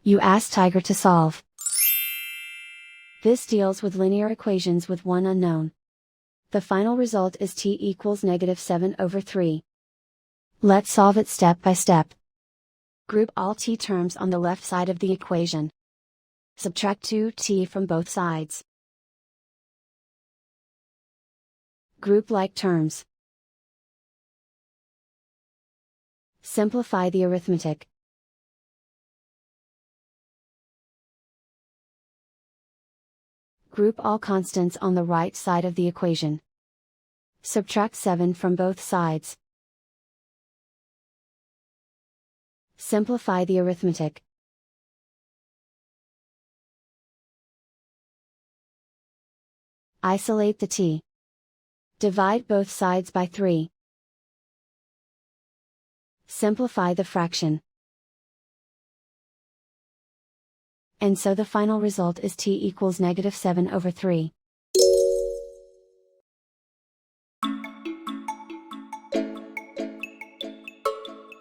You ask Tiger to solve. This deals with linear equations with one unknown. The final result is t equals -7/3. Let's solve it step by step. Group all t terms on the left side of the equation. Subtract 2t from both sides. Group like terms. Simplify the arithmetic. Group all constants on the right side of the equation. Subtract 7 from both sides. Simplify the arithmetic. Isolate the t. Divide both sides by 3. Simplify the fraction. And so the final result is t equals -7/3.